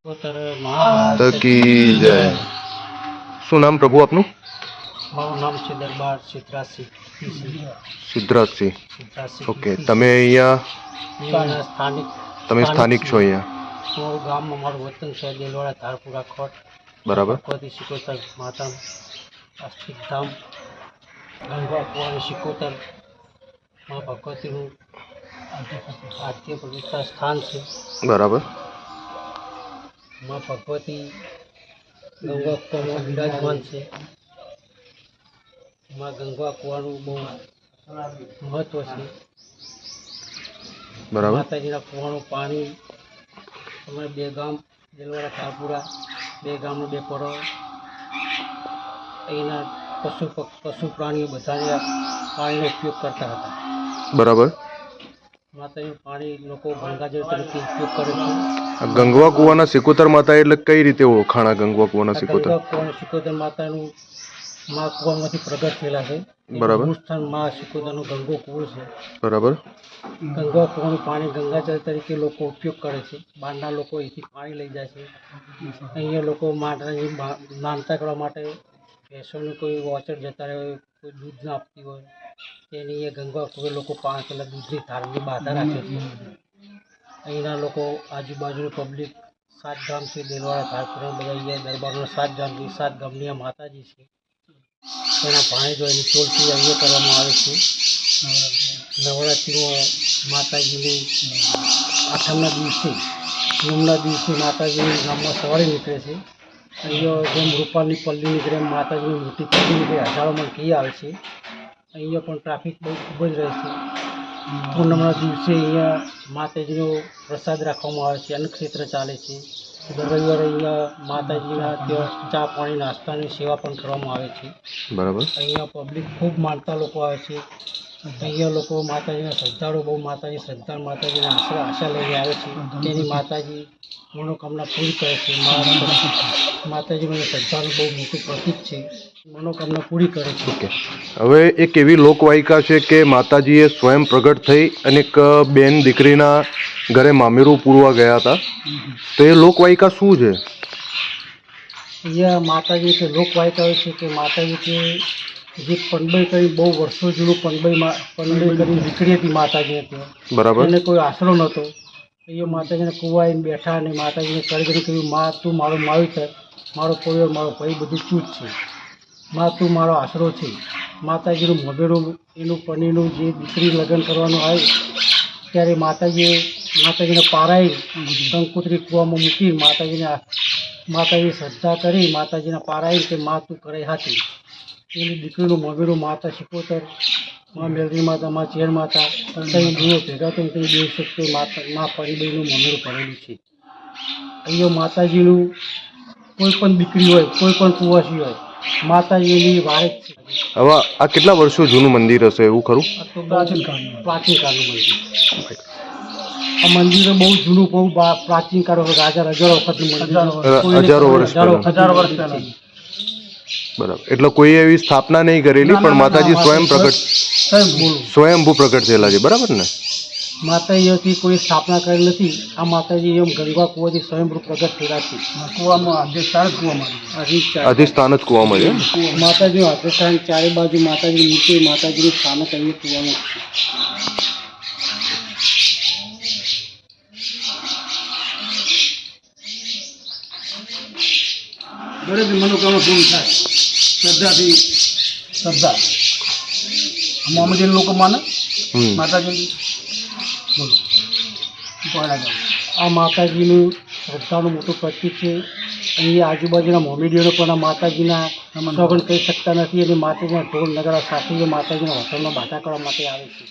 માતા કી જય। શું નામ પ્રભુ આપનું? મારું નામ છે દરબાર સિદ્ધરાજસિંહ। સિદ્ધરાજસિંહ। ઓકે, તમે અહીંયા સ્થાનિક છો અહીંયા? મારું ગામમાં મારું વતન છે દેલવાડા ધારપુરા ખોટ। બરાબર। ભગવતી શિકોતર માતા અસ્થિત ધામ ગંગા કુવાની શિકોતર માં ભગવતીનું આદ્ય પવિત્ર સ્થાન છે। બરાબર। માં ભગવતી ગંગા કુવામાં બિરાજમાન છે। માં ગંગા કુવાનું બહુ મહત્વ છે। બરાબર। માતાજીના કુવાનું પાણી અમારે બે ગામ દેલવાડા ધારપુરા બે ગામનો બે પડો અહીંના પશુ પ્રાણીઓ બધાને પાણીનો ઉપયોગ કરતા હતા। બરાબર। માતાજીનું પાણી લોકો ગંગાજળ તરીકે ઉપયોગ કરે છે। આ ગંગવા કુવાના સિકોતર માતા એટલે કઈ રીતે ઓળખાણ? આ ગંગવા કુવાના સિકોતર? ગંગા કુવાની સિકોતર માતાનું મા કુવામાંથી પ્રગટ થયેલા છે। બરાબર। મૂળ મા સિકોતરનું ગંગો કુવો છે। બરાબર। ગંગા કુવાનું પાણી ગંગાજળ તરીકે લોકો ઉપયોગ કરે છે। બહારના લોકો અહીંથી પાણી લઈ જાય છે। અહીંયા લોકો માતાજી માનતા કરવા માટે ભેંસોનું કોઈ વોચર જતા રહે હોય, કોઈ દૂધ ના આપતી હોય તેની એ ગંગા કુવે લોકો પાણી પેલા દૂધની ધારની બાધા રાખે છે। અહીંના લોકો આજુબાજુની પબ્લિક સાત ગામથી દેલવાડા ધારપુરા બધા અહીંયા દરબારના સાત ગામની આ માતાજી છે તેના પાણી જો એની ચોલથી અહીંયા કરવામાં આવે છે। નવરાત્રિમાં માતાજીની આઠમના દિવસે માતાજીની ગામમાં સવારે નીકળે છે। અહીંયા જેમ રૂપાલની પલ્લી નીકળે એમ માતાજીની મોટી પલ્લી નીકળે, હજારો મણ ઘી આવે છે। અહીંયા પણ ટ્રાફિક બહુ ખૂબ જ રહે છે। પૂનમના દિવસે અહીંયા માતાજીનો પ્રસાદ રાખવામાં આવે છે, અન્નક્ષેત્ર ચાલે છે। દર રવિવારે અહીંયા માતાજીના ત્યાં ચા પાણી નાસ્તાની સેવા પણ કરવામાં આવે છે। બરાબર। અહીંયા પબ્લિક ખૂબ માનતા લોકો આવે છે। અહીંયા લોકો માતાજીના શ્રદ્ધાળુ બહુ માતાજીના આશા લઈને આવે છે। તેની માતાજી મનોકામના પૂરી કરે છે। માતાજીનું શ્રદ્ધાનું બહુ મોટું પ્રતીક છે, મનોકામના પૂરી કરે છે। ઓકે, હવે એક એવી લોકવાયકા છે કે માતાજીએ સ્વયં પ્રગટ થઈ અને એક બેન દીકરીના ઘરે મામેરું પૂરવા ગયા હતા, તો એ લોકવાયકા શું છે? અહીંયા માતાજી કે લોકવાયકા છે કે માતાજી કે જે પનબઈ કરી બહુ વર્ષો જૂનું પનબઈ કરી દીકરી હતી માતાજી હતી। બરાબર। એને કોઈ આશરો નહોતો। અહીંયા માતાજીને કુવાઈને બેઠા અને માતાજીને કરી કહ્યું, માં તું મારું માવતર, મારો પરિવાર, મારો ભાઈ બધું તું જ છે। માં તું મારો આશરો છે। માતાજીનું મોઢેરું એનું પનીરનું જે દીકરી લગ્ન કરવાનું આવે ત્યારે માતાજીને પારાઈ કંકોત્રી કૂવામાં મૂકી માતાજીની શ્રદ્ધા કરી માતાજીના પારાઈ કે માં તું કરે હાથી એની દીકરીનું મોઢેરું માતા સિકોતર, માં મેલરી માતા, માં ચેર માતા કંઈ ગુણો ભેગા થઈને કંઈ દેવ શક્તિ માં પરિબઈનું મોઢેરું ભરેલું છે। અહીંયા માતાજીનું કોઈ પણ દીકરી હોય, કોઈ પણ કુંવાસી હોય, માતાજીની વારે છે। હવે આ કેટલા વર્ષો જૂનું મંદિર હશે, એવું ખરું? આ તો પ્રાચીન કાળનું મંદિર। આ મંદિર બહુ જૂનું, બહુ પ્રાચીન કાળ, રાજા હજારો વખતનું મંદિર, હજારો વર્ષ પહેલા। બરાબર, એટલે કોઈ એવી સ્થાપના નહીં કરેલી, પણ માતાજી સ્વયંભૂ પ્રગટ થયેલા છે, બરાબર ને? માતાજીથી કોઈ સ્થાપના કરેલ નથી। આ માતાજી એમ ગંગા કુવાથી સ્વયંભૂ પ્રગટ થયેલા છે। કુવામાં અધિષ્ઠાન જ કુવામાં છે। માતાજીનું અધિષ્ઠાન ચારે બાજુ માતાજીની મૂર્તિ, માતાજીનું સ્થાનક અહીંયા કુવામાં છે। દરેક મનોકામના પૂર્ણ થાય શ્રદ્ધા મોહમ્મદીન લોકો માને માતાજી। આ માતાજીનું શ્રદ્ધાનું મોટું પ્રતીક છે। અહીંયા આજુબાજુના મોમેડીઓને પણ આ માતાજીના સોગંદ કહી શકતા નથી અને માતાજીના ઢોલ નગારા સાથે માતાજીના હોટલમાં બાધા કરવા માટે આવે છે।